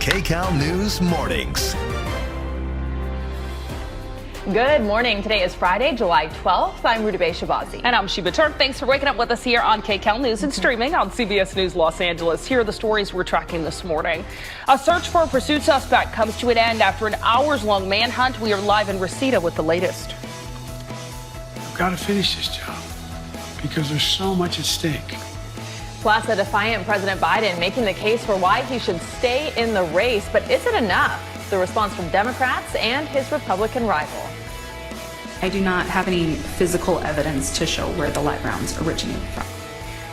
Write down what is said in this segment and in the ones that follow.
Kcal News Mornings. Good morning. Today is Friday, July 12th. I'm Rudabe Shabazi. And I'm Sheba Turk. Thanks for waking up with us here on Kcal News and streaming on CBS News Los Angeles. Here are the stories we're tracking this morning. A search for a pursuit suspect comes to an end after an hours-long manhunt. We are live in Reseda with the latest. I've got to finish this job because there's so much at stake. Plus, a defiant President Biden making the case for why he should stay in the race. But is it enough? The response from Democrats and his Republican rival. I do not have any physical evidence to show where the live rounds originated from.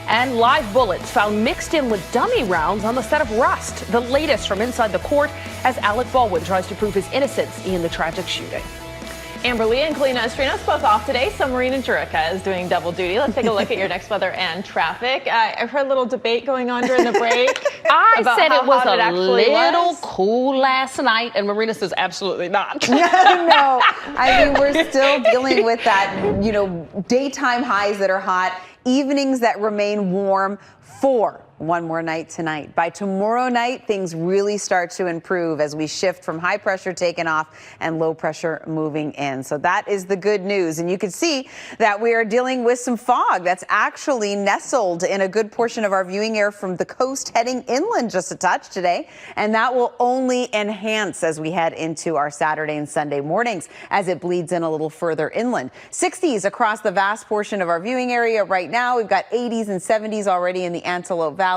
And live bullets found mixed in with dummy rounds on the set of Rust. The latest from inside the court as Alec Baldwin tries to prove his innocence in the tragic shooting. Amber Lee and Kalina Estrinos both off today, so Marina Jurica is doing double duty. Let's take a look at your next weather and traffic. I've heard a little debate going on during the break. I said it was a little cool last night, and Marina says absolutely not. No, I mean, we're still dealing with that, daytime highs that are hot, evenings that remain warm for one more night tonight. By tomorrow night, things really start to improve as we shift from high pressure taking off and low pressure moving in. So that is the good news. And you can see that we are dealing with some fog that's actually nestled in a good portion of our viewing area from the coast heading inland just a touch today. And that will only enhance as we head into our Saturday and Sunday mornings as it bleeds in a little further inland. 60s across the vast portion of our viewing area right now. We've got 80s and 70s already in the Antelope Valley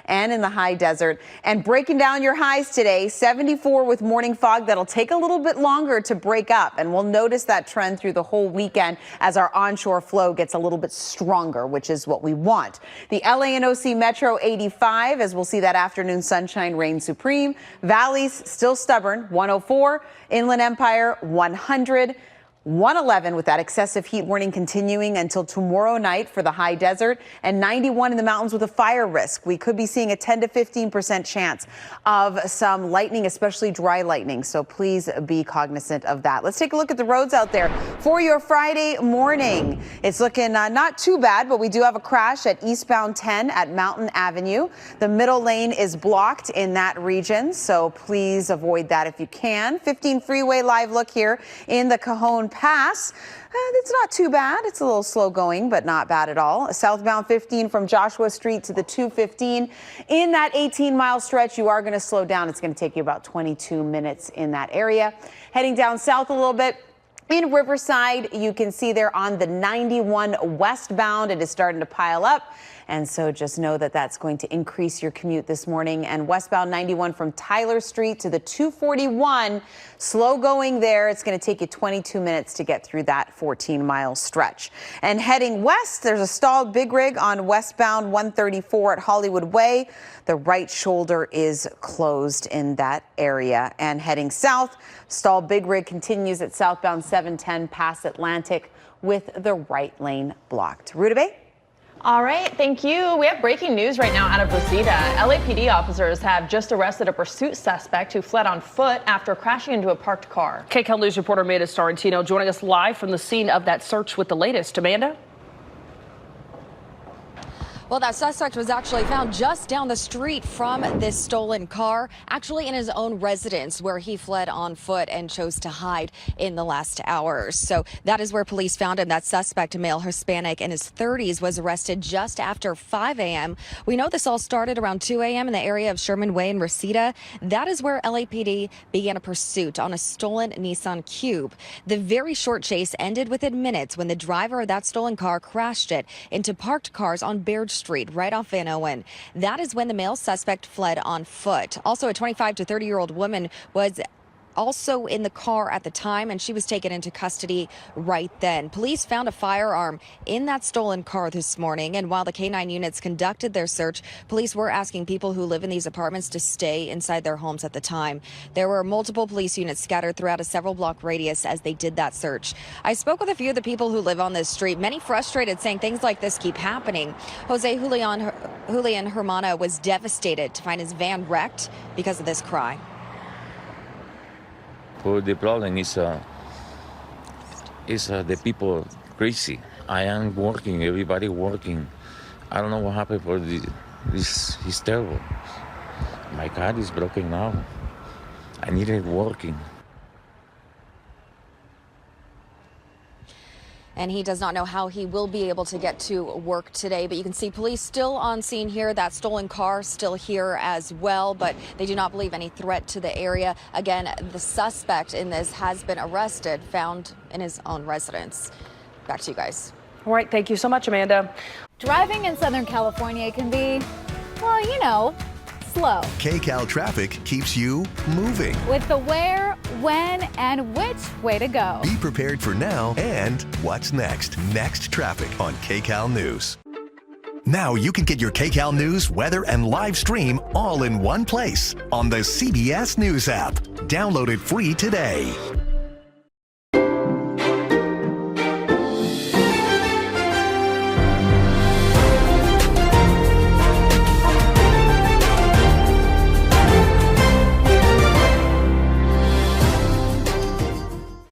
and in the high desert. And breaking down your highs today, 74 with morning fog that'll take a little bit longer to break up. And we'll notice that trend through the whole weekend as our onshore flow gets a little bit stronger, which is what we want. The LA and OC Metro 85 as we'll see that afternoon sunshine reign supreme. Valleys still stubborn 104, Inland Empire 100. 111 with that excessive heat warning continuing until tomorrow night for the high desert, and 91 in the mountains with a fire risk. We could be seeing a 10 to 15% chance of some lightning, especially dry lightning. So please be cognizant of that. Let's take a look at the roads out there for your Friday morning. It's looking not too bad, but we do have a crash at eastbound 10 at Mountain Avenue. The middle lane is blocked in that region, so please avoid that if you can. 15 freeway live look here in the Cajon Pass. It's not too bad. It's a little slow going, but not bad at all. Southbound 15 from Joshua Street to the 215. In that 18-mile stretch, you are going to slow down. It's going to take you about 22 minutes in that area. Heading down south a little bit. In Riverside, you can see there on the 91 westbound, it is starting to pile up. And so just know that that's going to increase your commute this morning. And westbound 91 from Tyler Street to the 241, slow going there. It's going to take you 22 minutes to get through that 14-mile stretch. And heading west, there's a stalled big rig on westbound 134 at Hollywood Way. The right shoulder is closed in that area. And heading south, stalled big rig continues at southbound 710 past Atlantic with the right lane blocked. Rudabe? All right, thank you. We have breaking news right now out of Reseda. LAPD officers have just arrested a pursuit suspect who fled on foot after crashing into a parked car. Kcal News reporter Amanda Starantino joining us live from the scene of that search with the latest. Amanda? Well, that suspect was actually found just down the street from this stolen car, actually in his own residence where he fled on foot and chose to hide in the last hours. So that is where police found him. That suspect, a male Hispanic in his 30s, was arrested just after 5 a.m. We know this all started around 2 a.m. in the area of Sherman Way and Reseda. That is where LAPD began a pursuit on a stolen Nissan Cube. The very short chase ended within minutes when the driver of that stolen car crashed it into parked cars on Baird Street, right off Van Owen. That is when the male suspect fled on foot. Also, a 25 to 30-year-old woman was also in the car at the time, and she was taken into custody right then. Police found a firearm in that stolen car this morning, and while the K9 units conducted their search, police were asking people who live in these apartments to stay inside their homes at the time. There were multiple police units scattered throughout a several-block radius as they did that search. I spoke with a few of the people who live on this street, many frustrated, saying things like this keep happening. Jose Julian Hermana was devastated to find his van wrecked because of this crime. Well, the problem is the people crazy. I am working, everybody working. I don't know what happened for this is terrible. My car is broken now. I need it working. And he does not know how he will be able to get to work today. But you can see police still on scene here. That stolen car still here as well. But they do not believe any threat to the area. Again, the suspect in this has been arrested, found in his own residence. Back to you guys. All right. Thank you so much, Amanda. Driving in Southern California can be, well, you know, slow. Kcal traffic keeps you moving. With the where, when, and which way to go. Be prepared for now and what's next. Next traffic on Kcal News. Now you can get your Kcal News, weather, and live stream all in one place on the CBS News app. Download it free today.